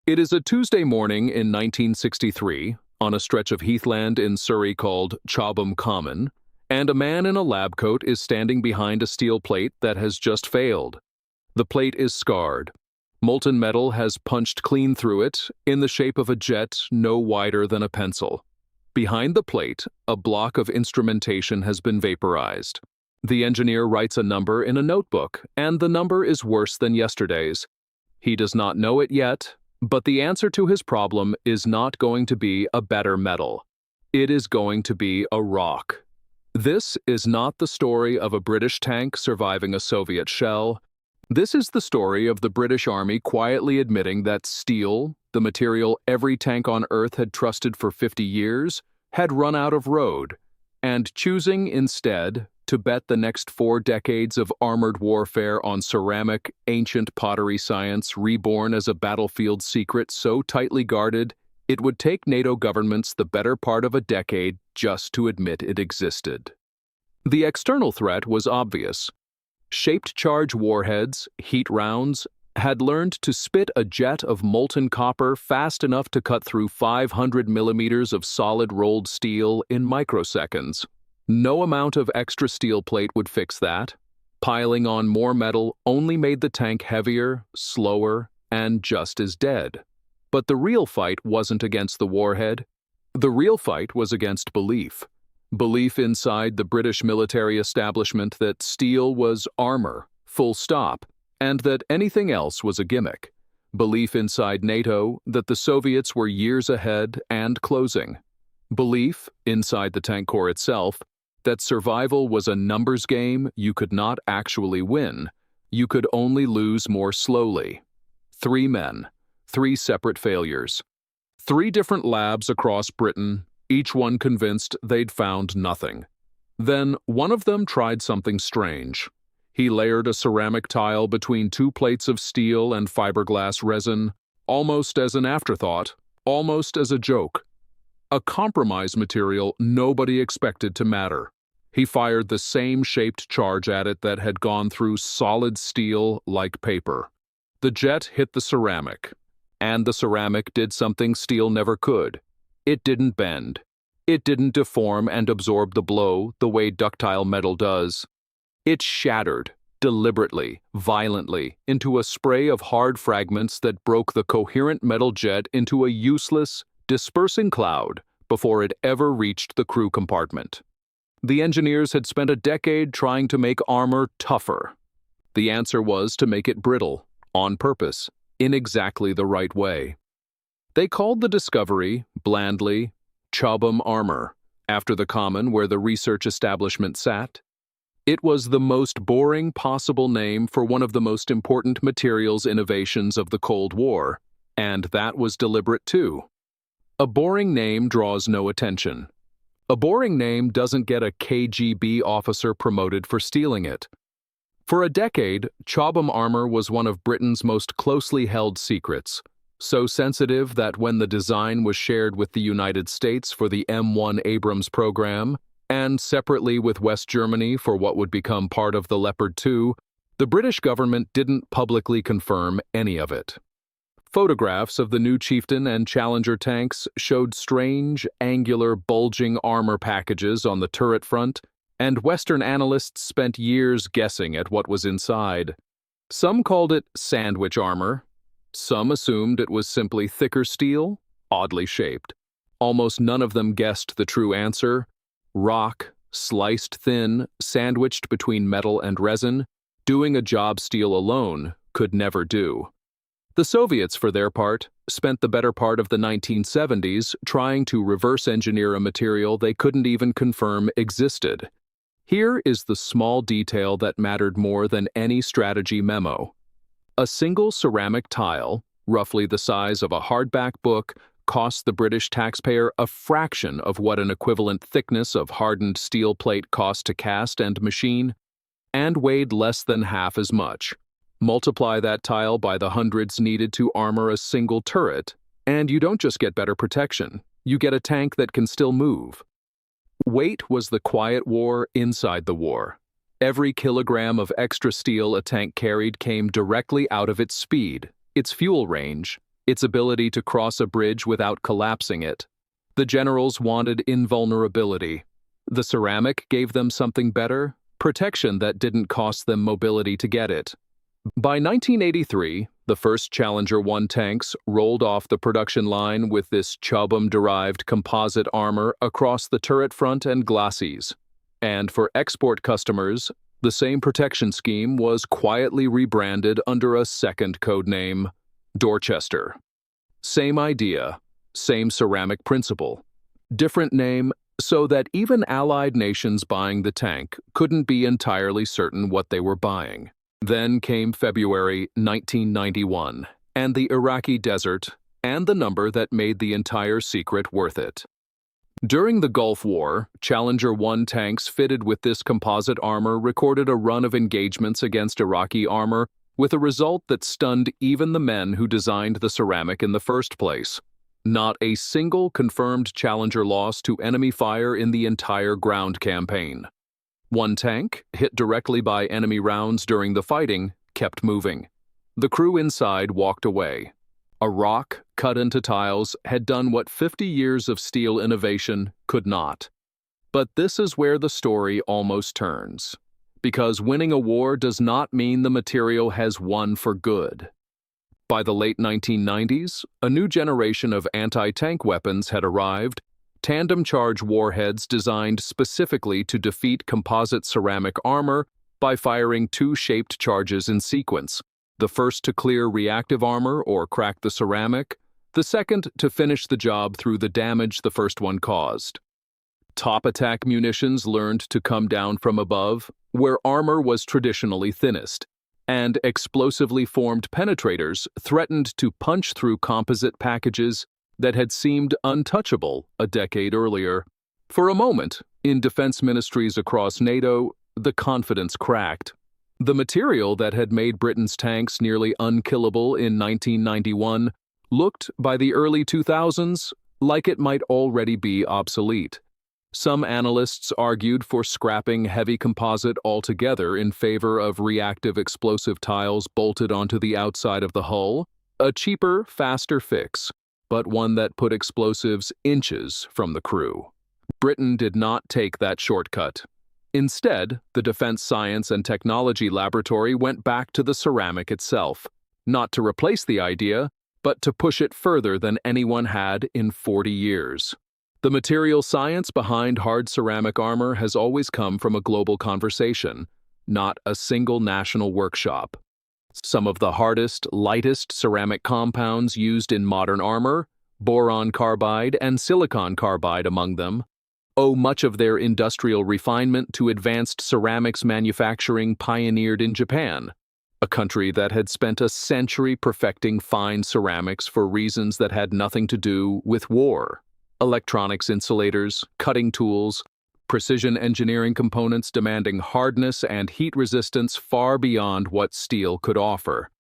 It is a Tuesday morning in 1963, on a stretch of heathland in Surrey called Chobham Common, and a man in a lab coat is standing behind a steel plate that has just failed. The plate is scarred. Molten metal has punched clean through it, in the shape of a jet no wider than a pencil. Behind the plate, a block of instrumentation has been vaporized. The engineer writes a number in a notebook, and the number is worse than yesterday's. He does not know it yet, but the answer to his problem is not going to be a better metal. It is going to be a rock. This is not the story of a British tank surviving a Soviet shell. This is the story of the British Army quietly admitting that steel, the material every tank on Earth had trusted for 50 years, had run out of road, and choosing instead to bet the next 4 decades of armored warfare on ceramic, ancient pottery science reborn as a battlefield secret so tightly guarded, it would take NATO governments the better part of a decade just to admit it existed. The external threat was obvious. Shaped charge warheads, heat rounds, had learned to spit a jet of molten copper fast enough to cut through 500 millimeters of solid rolled steel in microseconds. No amount of extra steel plate would fix that. Piling on more metal only made the tank heavier, slower, and just as dead. But the real fight wasn't against the warhead. The real fight was against belief. Belief inside the British military establishment that steel was armor, full stop, and that anything else was a gimmick. Belief inside NATO that the Soviets were years ahead and closing. Belief, inside the tank corps itself, that survival was a numbers game you could not actually win. You could only lose more slowly. 3 men, 3 separate failures. 3 different labs across Britain, each one convinced they'd found nothing. Then one of them tried something strange. He layered a ceramic tile between 2 plates of steel and fiberglass resin, almost as an afterthought, almost as a joke. A compromise material nobody expected to matter. He fired the same shaped charge at it that had gone through solid steel like paper. The jet hit the ceramic, and the ceramic did something steel never could. It didn't bend. It didn't deform and absorb the blow the way ductile metal does. It shattered, deliberately, violently, into a spray of hard fragments that broke the coherent metal jet into a useless, dispersing cloud before it ever reached the crew compartment. The engineers had spent a decade trying to make armor tougher. The answer was to make it brittle, on purpose, in exactly the right way. They called the discovery, blandly, Chobham Armor, after the common where the research establishment sat. It was the most boring possible name for one of the most important materials innovations of the Cold War, and that was deliberate too. A boring name draws no attention. A boring name doesn't get a KGB officer promoted for stealing it. For a decade, Chobham Armor was one of Britain's most closely held secrets, so sensitive that when the design was shared with the United States for the M1 Abrams program, and separately with West Germany for what would become part of the Leopard 2, the British government didn't publicly confirm any of it. Photographs of the new Chieftain and Challenger tanks showed strange, angular, bulging armor packages on the turret front, and Western analysts spent years guessing at what was inside. Some called it sandwich armor. Some assumed it was simply thicker steel, oddly shaped. Almost none of them guessed the true answer: rock, sliced thin, sandwiched between metal and resin, doing a job steel alone could never do. The Soviets, for their part, spent the better part of the 1970s trying to reverse engineer a material they couldn't even confirm existed. Here is the small detail that mattered more than any strategy memo. A single ceramic tile, roughly the size of a hardback book, cost the British taxpayer a fraction of what an equivalent thickness of hardened steel plate cost to cast and machine, and weighed less than half as much. Multiply that tile by the hundreds needed to armor a single turret, and you don't just get better protection, you get a tank that can still move. Weight was the quiet war inside the war. Every kilogram of extra steel a tank carried came directly out of its speed, its fuel range, its ability to cross a bridge without collapsing it. The generals wanted invulnerability. The ceramic gave them something better, protection that didn't cost them mobility to get it. By 1983, the first Challenger 1 tanks rolled off the production line with this Chobham-derived composite armor across the turret front and glacis. And for export customers, the same protection scheme was quietly rebranded under a second code name, Dorchester. Same idea, same ceramic principle. Different name so that even Allied nations buying the tank couldn't be entirely certain what they were buying. Then came February 1991, and the Iraqi desert, and the number that made the entire secret worth it. During the Gulf War, Challenger 1 tanks fitted with this composite armor recorded a run of engagements against Iraqi armor with a result that stunned even the men who designed the ceramic in the first place. Not a single confirmed Challenger loss to enemy fire in the entire ground campaign. One tank, hit directly by enemy rounds during the fighting, kept moving. The crew inside walked away. A rock, cut into tiles, had done what 50 years of steel innovation could not. But this is where the story almost turns. Because winning a war does not mean the material has won for good. By the late 1990s, a new generation of anti-tank weapons had arrived, tandem charge warheads designed specifically to defeat composite ceramic armor by firing two shaped charges in sequence, the first to clear reactive armor or crack the ceramic, the second to finish the job through the damage the first one caused. Top attack munitions learned to come down from above, where armor was traditionally thinnest, and explosively formed penetrators threatened to punch through composite packages that had seemed untouchable a decade earlier. For a moment, in defense ministries across NATO, the confidence cracked. The material that had made Britain's tanks nearly unkillable in 1991 looked, by the early 2000s, like it might already be obsolete. Some analysts argued for scrapping heavy composite altogether in favor of reactive explosive tiles bolted onto the outside of the hull, a cheaper, faster fix, but one that put explosives inches from the crew. Britain did not take that shortcut. Instead, the Defense Science and Technology Laboratory went back to the ceramic itself, not to replace the idea, but to push it further than anyone had in 40 years. The material science behind hard ceramic armor has always come from a global conversation, not a single national workshop. Some of the hardest, lightest ceramic compounds used in modern armor, boron carbide and silicon carbide among them, owe much of their industrial refinement to advanced ceramics manufacturing pioneered in Japan, a country that had spent a century perfecting fine ceramics for reasons that had nothing to do with war. Electronics insulators, cutting tools, precision engineering components demanding hardness and heat resistance far beyond what steel could offer.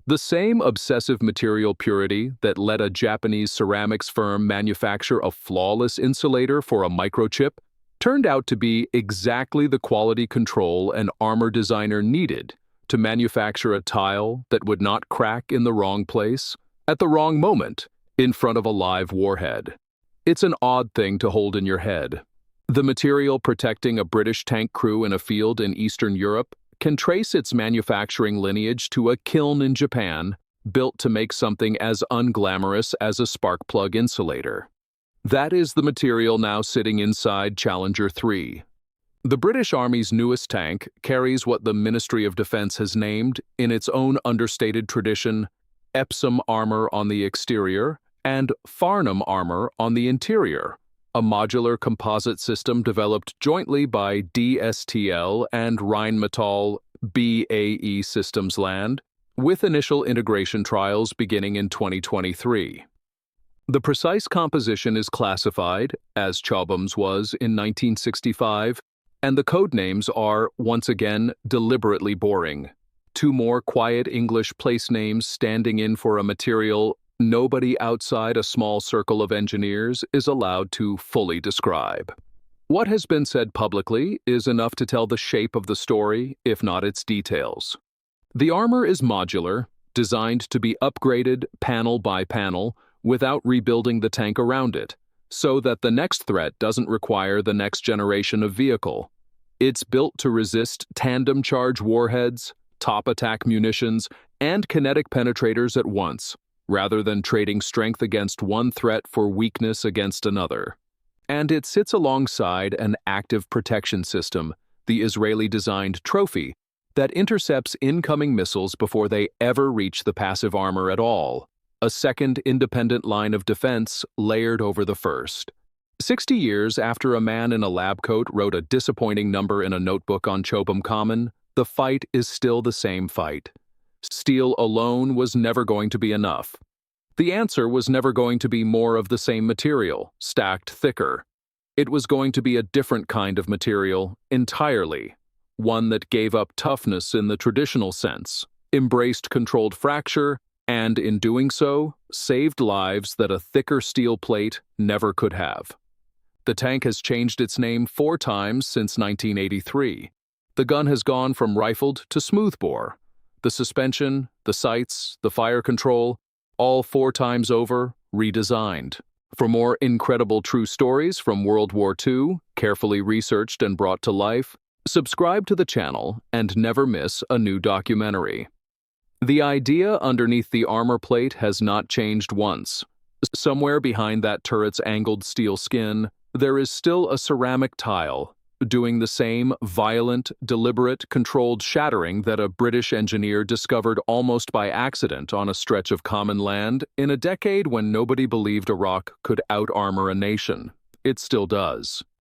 The same obsessive material purity that let a Japanese ceramics firm manufacture a flawless insulator for a microchip turned out to be exactly the quality control an armor designer needed to manufacture a tile that would not crack in the wrong place, at the wrong moment, in front of a live warhead. It's an odd thing to hold in your head. The material protecting a British tank crew in a field in Eastern Europe can trace its manufacturing lineage to a kiln in Japan, built to make something as unglamorous as a spark plug insulator. That is the material now sitting inside Challenger 3. The British Army's newest tank carries what the Ministry of Defense has named, in its own understated tradition, Epsom armor on the exterior and Farnham armor on the interior, a modular composite system developed jointly by DSTL and Rheinmetall BAE Systems Land, with initial integration trials beginning in 2023. The precise composition is classified, as Chobham's was in 1965, and the code names are, once again, deliberately boring. Two more quiet English place names standing in for a material nobody outside a small circle of engineers is allowed to fully describe. What has been said publicly is enough to tell the shape of the story, if not its details. The armor is modular, designed to be upgraded panel by panel without rebuilding the tank around it, so that the next threat doesn't require the next generation of vehicle. It's built to resist tandem charge warheads, top attack munitions, and kinetic penetrators at once, rather than trading strength against one threat for weakness against another. And it sits alongside an active protection system, the Israeli-designed Trophy, that intercepts incoming missiles before they ever reach the passive armor at all, a second independent line of defense layered over the first. 60 years after a man in a lab coat wrote a disappointing number in a notebook on Chobham Common, the fight is still the same fight. Steel alone was never going to be enough. The answer was never going to be more of the same material, stacked thicker. It was going to be a different kind of material, entirely. One that gave up toughness in the traditional sense, embraced controlled fracture, and in doing so, saved lives that a thicker steel plate never could have. The tank has changed its name 4 times since 1983. The gun has gone from rifled to smoothbore. The suspension, the sights, the fire control, all 4 times over, redesigned. For more incredible true stories from World War II, carefully researched and brought to life, subscribe to the channel and never miss a new documentary. The idea underneath the armor plate has not changed once. Somewhere behind that turret's angled steel skin, there is still a ceramic tile, doing the same violent, deliberate, controlled shattering that a British engineer discovered almost by accident on a stretch of common land in a decade when nobody believed Iraq could out-armor a nation. It still does.